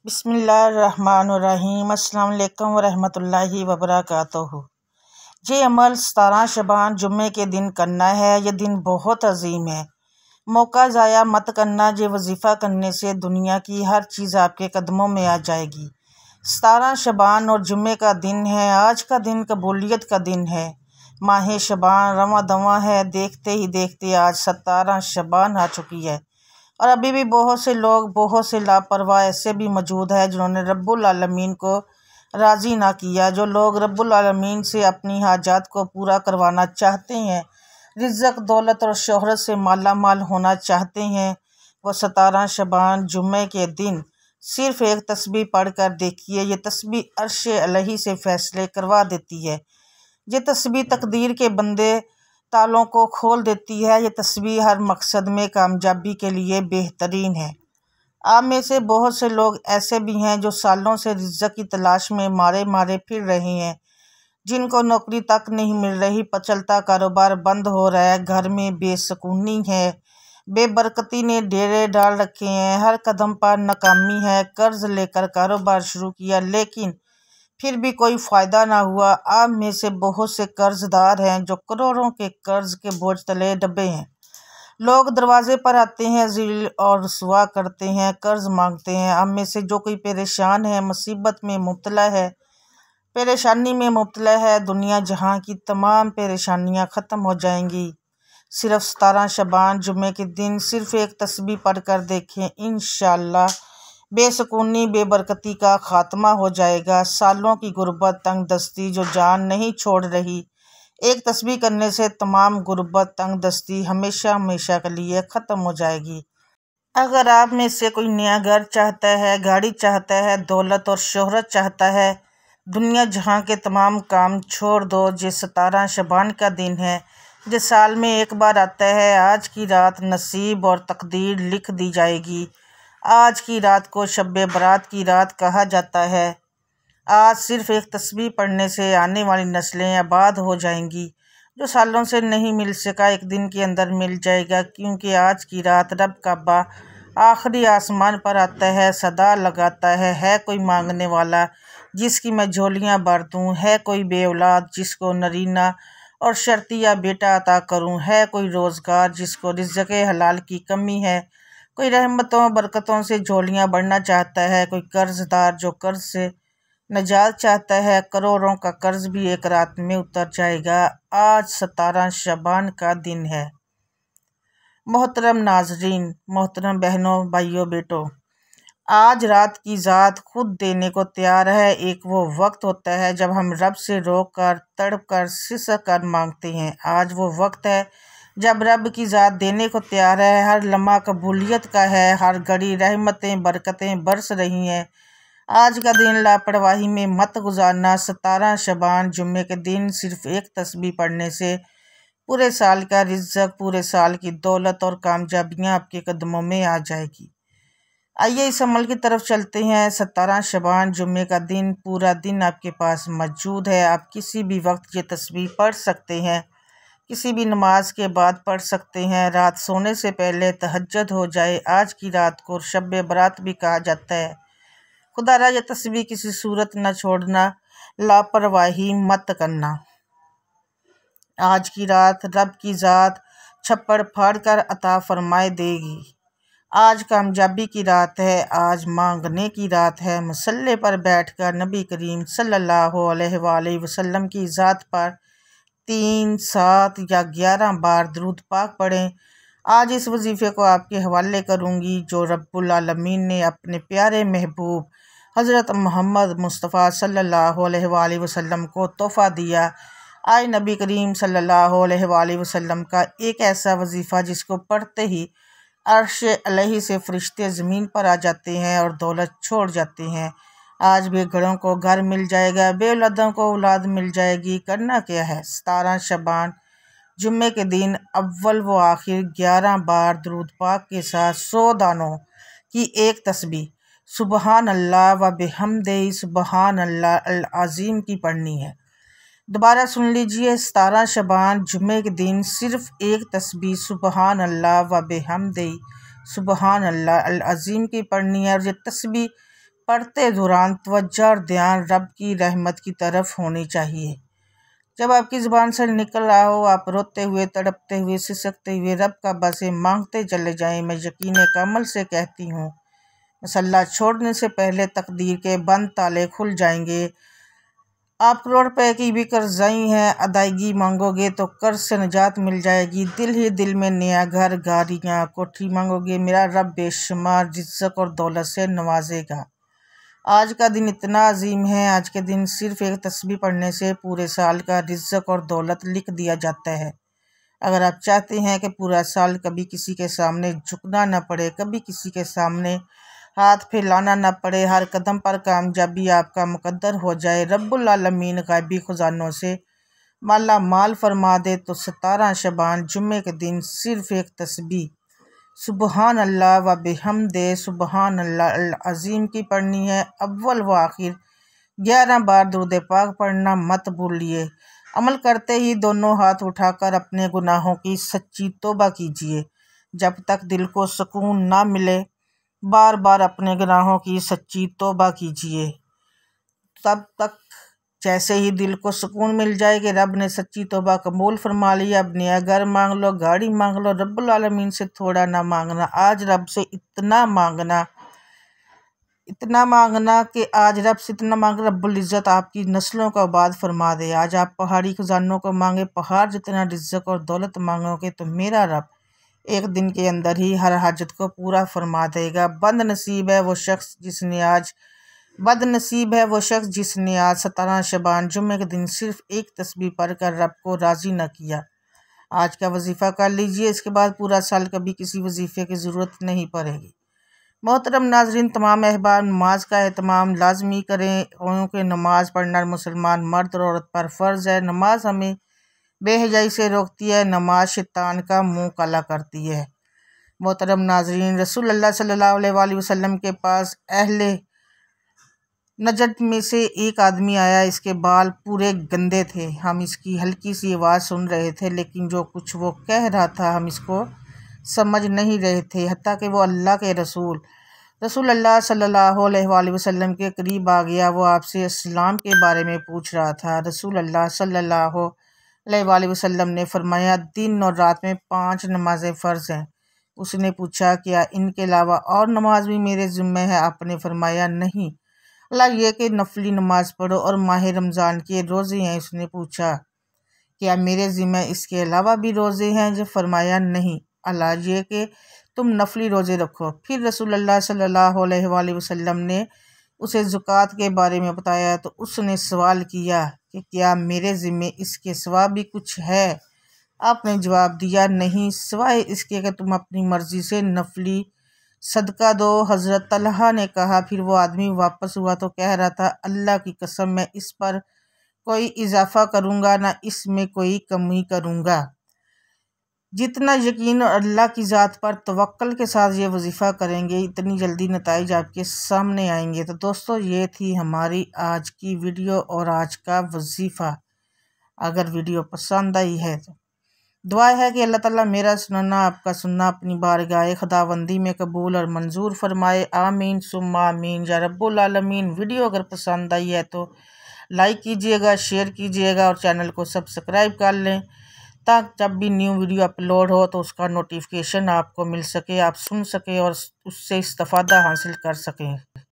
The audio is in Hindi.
बिस्मिल्लाहिर्रहमानिर्रहीम। अस्सलाम वालेकुम वरहमतुल्लाहि वबरकातुहू। ये अमल 17 शबान जुम्मे के दिन करना है। ये दिन बहुत अजीम है। मौका ज़ाया मत करना। ये वजीफ़ा करने से दुनिया की हर चीज़ आपके कदमों में आ जाएगी। 17 शबान और जुम्मे का दिन है। आज का दिन कबूलियत का दिन है। माह शबान रवां दवां है। देखते ही देखते आज 17 शबान आ चुकी है और अभी भी बहुत से लोग, बहुत से लापरवाह ऐसे भी मौजूद है जिन्होंने रब्बुल आलमीन को राज़ी ना किया। जो लोग रब्बुल आलमीन से अपनी हाजात को पूरा करवाना चाहते हैं, रिज़्क़, दौलत और शोहरत से माला माल होना चाहते हैं, वो 17 शबान जुम्मे के दिन सिर्फ़ एक तस्बीह पढ़ कर देखिए। ये तस्बीह अर्श अलही से फ़ैसले करवा देती है। ये तस्बीह तकदीर के बंदे तालों को खोल देती है। ये तस्बीह हर मकसद में कामयाबी के लिए बेहतरीन है। आप में से बहुत से लोग ऐसे भी हैं जो सालों से रिज़्क़ की तलाश में मारे मारे फिर रहे हैं, जिनको नौकरी तक नहीं मिल रही, चलता कारोबार बंद हो रहा है, घर में बेसुकूनी है, बेबरकती ने डेरे डाल रखे हैं, हर कदम पर नाकामी है। कर्ज लेकर कारोबार शुरू किया लेकिन फिर भी कोई फ़ायदा ना हुआ। आप में से बहुत से कर्जदार हैं जो करोड़ों के कर्ज के बोझ तले दबे हैं। लोग दरवाजे पर आते हैं, ज़िल और रुसवा करते हैं, कर्ज मांगते हैं। आप में से जो कोई परेशान है, मुसीबत में मुब्तला है, परेशानी में मुब्तला है, दुनिया जहां की तमाम परेशानियां ख़त्म हो जाएंगी। सिर्फ 17 शबान जुम्मे के दिन सिर्फ एक तस्बीह पढ़ कर देखें, इंशाअल्लाह बेसुकूनी, बेबरकती का खात्मा हो जाएगा। सालों की गुर्बत, तंग दस्ती जो जान नहीं छोड़ रही, एक तस्बीह करने से तमाम गुर्बत, तंग दस्ती हमेशा हमेशा के लिए ख़त्म हो जाएगी। अगर आप में से कोई नया घर चाहता है, गाड़ी चाहता है, दौलत और शोहरत चाहता है, दुनिया जहां के तमाम काम छोड़ दो। ये 17 शबान का दिन है, जो साल में एक बार आता है। आज की रात नसीब और तकदीर लिख दी जाएगी। आज की रात को शब बरात की रात कहा जाता है। आज सिर्फ एक तस्बीह पढ़ने से आने वाली नस्लें आबाद हो जाएंगी। जो सालों से नहीं मिल सका, एक दिन के अंदर मिल जाएगा, क्योंकि आज की रात रब काबा आखिरी आसमान पर आता है, सदा लगाता है कोई मांगने वाला जिसकी मैं झोलियाँ भर दूँ, है कोई बेऔलाद जिसको नरीना और शर्तिया बेटा अता करूँ, है कोई रोज़गार जिसको रिज़्क़ हलाल की कमी है, कोई रहमतों बरकतों से झोलियाँ भरना चाहता है, कोई कर्जदार जो कर्ज से नजात चाहता है। करोड़ों का कर्ज भी एक रात में उतर जाएगा। आज 17 शबान का दिन है। मोहतरम नाजरीन, मोहतरम बहनों, भाइयों, बेटों, आज रात की ज़ात खुद देने को तैयार है। एक वो वक्त होता है जब हम रब से रोक कर, तड़प कर, सिसक कर मांगते हैं। आज वो वक्त है जब रब की ज़ात देने को तैयार है। हर लम्हा कबूलियत का है, हर घड़ी रहमतें बरकतें बरस रही हैं। आज का दिन लापरवाही में मत गुजारना। 17 शबान जुम्मे के दिन सिर्फ एक तस्बीह पढ़ने से पूरे साल का रिज़्क़, पूरे साल की दौलत और कामयाबियाँ आपके कदमों में आ जाएगी। आइए इस अमल की तरफ चलते हैं। 17 शबान जुम्मे का दिन, पूरा दिन आपके पास मौजूद है। आप किसी भी वक्त ये तस्बीह पढ़ सकते हैं, किसी भी नमाज के बाद पढ़ सकते हैं। रात सोने से पहले तहज्जुद हो जाए। आज की रात को शब बरात भी कहा जाता है। खुदारा ये तस्बीह किसी सूरत न छोड़ना, लापरवाही मत करना। आज की रात रब की ज़ात छप्पड़ फाड़ कर अता फरमाए देगी। आज कामयाबी की रात है, आज मांगने की रात है। मुसल्ले पर बैठकर नबी करीम सल्लल्लाहु अलैहि वसल्लम की ज़ात पर 3, 7 या 11 बार दुरूद पाक पढ़ें। आज इस वजीफ़े को आपके हवाले करूँगी जो रब्बुल आलमीन ने अपने प्यारे महबूब हज़रत मोहम्मद मुस्तफ़ा सल्लल्लाहु अलैहि वसल्लम को तोहफ़ा दिया। आए नबी करीम सल्लल्लाहु अलैहि वसल्लम का एक ऐसा वजीफ़ा जिसको पढ़ते ही अर्श अलही से फ़रिश्ते ज़मीन पर आ जाते हैं और दौलत छोड़ जाते हैं। आज बेघरों को घर मिल जाएगा, बेऔलादों को औलाद मिल जाएगी। करना क्या है? 17 शबान जुम्मे के दिन अव्वल व आखिर 11 बार दुरूद पाक के साथ 100 दानों की एक तस्बीह सुबहान अल्लाह व बिहम्दिही सुबहान अल्लाह अल अज़ीम की पढ़नी है। दोबारा सुन लीजिए। 17 शबान जुम्मे के दिन सिर्फ एक तस्बीह सुबहान अल्लाह व बिहम्दिही सुबहान अल्लाह अल अज़ीम की पढ़नी है और ये तस्बीह पढ़ते दौरान तवज्जो और ध्यान रब की रहमत की तरफ होनी चाहिए। जब आपकी ज़ुबान से निकल रहा हो, आप रोते हुए, तड़पते हुए, सिसकते हुए रब का बसे मांगते चले जाएं। मैं यकीन कमल से कहती हूँ, मसल्ला छोड़ने से पहले तकदीर के बंद ताले खुल जाएंगे। आप करोड़ रुपए की भी कर्ज़ई हैं, अदायगी मांगोगे तो कर्ज से निजात मिल जाएगी। दिल ही दिल में नया घर, गाड़ियाँ, कोठी मांगोगे, मेरा रब बेशुमार रिज़्क़ और दौलत से नवाजेगा। आज का दिन इतना अजीम है, आज के दिन सिर्फ एक तस्बीह पढ़ने से पूरे साल का रिज़्क़ और दौलत लिख दिया जाता है। अगर आप चाहते हैं कि पूरा साल कभी किसी के सामने झुकना न पड़े, कभी किसी के सामने हाथ फैलाना न पड़े, हर कदम पर कामयाबी आपका मुकद्दर हो जाए, रब्बुल आलमीन गायबी खजानों से माला माल फरमा दे, तो 17 शबान जुम्मे के दिन सिर्फ एक तस्बीह सुबहान अल्लाह व बिहम्दे सुबहान अल्लाह अज़ीम की पढ़नी है। अव्वल व आखिर 11 बार दुरूद पाक पढ़ना मत भूलिए। अमल करते ही दोनों हाथ उठाकर अपने गुनाहों की सच्ची तौबा कीजिए। जब तक दिल को सुकून ना मिले, बार बार अपने गुनाहों की सच्ची तौबा कीजिए। तब तक जैसे ही दिल को सुकून मिल जाए कि रब ने सच्ची तौबा कबूल फरमा लिया, अब नया घर मांग लो, गाड़ी मांग लो, रब्बुल आलमीन से थोड़ा ना मांगना, आज रब से इतना मांगना कि आज रब से इतना मांग रब्बुल इज़्ज़त आपकी नस्लों का आबाद फरमा दे। आज आप पहाड़ी खजानों को मांगे, पहाड़ जितना रिज़्क़ और दौलत मांगोगे तो मेरा रब एक दिन के अंदर ही हर हाजत को पूरा फरमा देगा। बदनसीब है वो शख्स जिसने आज 17 शबान जुम्मे के दिन सिर्फ एक तस्बीह पढ़कर रब को राज़ी न किया। आज का वजीफ़ा कर लीजिए, इसके बाद पूरा साल कभी किसी वजीफ़े की ज़रूरत नहीं पड़ेगी। मोहतरम नाज़रीन, तमाम अहबाब नमाज का एहतमाम लाजमी करें, क्योंकि नमाज़ पढ़ना मुसलमान मर्द और औरत पर फ़र्ज़ है। नमाज हमें बेहयाई से रोकती है, नमाज शैतान का मुँह काला करती है। मोहतरम नाज़रीन, रसूलुल्लाह सल्लल्लाहु अलैहि वसल्लम के पास अहले नजद में से एक आदमी आया, इसके बाल पूरे गंदे थे। हम इसकी हल्की सी आवाज़ सुन रहे थे, लेकिन जो कुछ वो कह रहा था हम इसको समझ नहीं रहे थे। हत्ता कि वो अल्लाह के रसूलुल्लाह सल्लल्लाहु अलैहि वसल्लम के करीब आ गया। वो आपसे इस्लाम के बारे में पूछ रहा था। रसूलुल्लाह सल्लल्लाहु अलैहि वसल्लम ने फरमाया, दिन और रात में 5 नमाज़ें फ़र्ज़ हैं। उसने पूछा, क्या इनके अलावा और नमाज भी मेरे ज़िम्मे है? आपने फरमाया, नहीं, अल्लाह ये कि नफली नमाज पढ़ो और माह रमज़ान के रोज़े हैं। उसने पूछा, क्या मेरे ज़िम्मे इसके अलावा भी रोज़े हैं? जब फरमाया, नहीं, अल्लाह ये कि तुम नफली रोज़े रखो। फिर रसूलुल्लाह सल्लल्लाहु अलैहि वसल्लम ने उसे ज़कात के बारे में बताया, तो उसने सवाल किया कि क्या मेरे ज़िम्मे इसके सिवा भी कुछ है? आपने जवाब दिया, नहीं, सिवाय इसके कि तुम अपनी मर्ज़ी से नफली सदका दो। हज़रत तलहा ने कहा, फिर वो आदमी वापस हुआ तो कह रहा था, अल्लाह की कसम, मैं इस पर कोई इजाफा करूँगा ना इसमें कोई कमी करूँगा। जितना यकीन और अल्लाह की ज़ात पर तवक्कल के साथ ये वजीफ़ा करेंगे, इतनी जल्दी नताइज आपके सामने आएंगे। तो दोस्तों, ये थी हमारी आज की वीडियो और आज का वजीफ़ा। अगर वीडियो पसंद आई है तो दुआ है कि अल्लाह ताला मेरा सुनना, आपका सुनना अपनी बारगाह खुदाबंदी में कबूल और मंजूर फरमाए। आमीन सुम्मा आमीन या रब्बुल आलमीन। वीडियो अगर पसंद आई है तो लाइक कीजिएगा, शेयर कीजिएगा और चैनल को सब्सक्राइब कर लें, ताकि जब भी न्यू वीडियो अपलोड हो तो उसका नोटिफिकेशन आपको मिल सके, आप सुन सकें और उससे इस्तिफ़ादा हासिल कर सकें।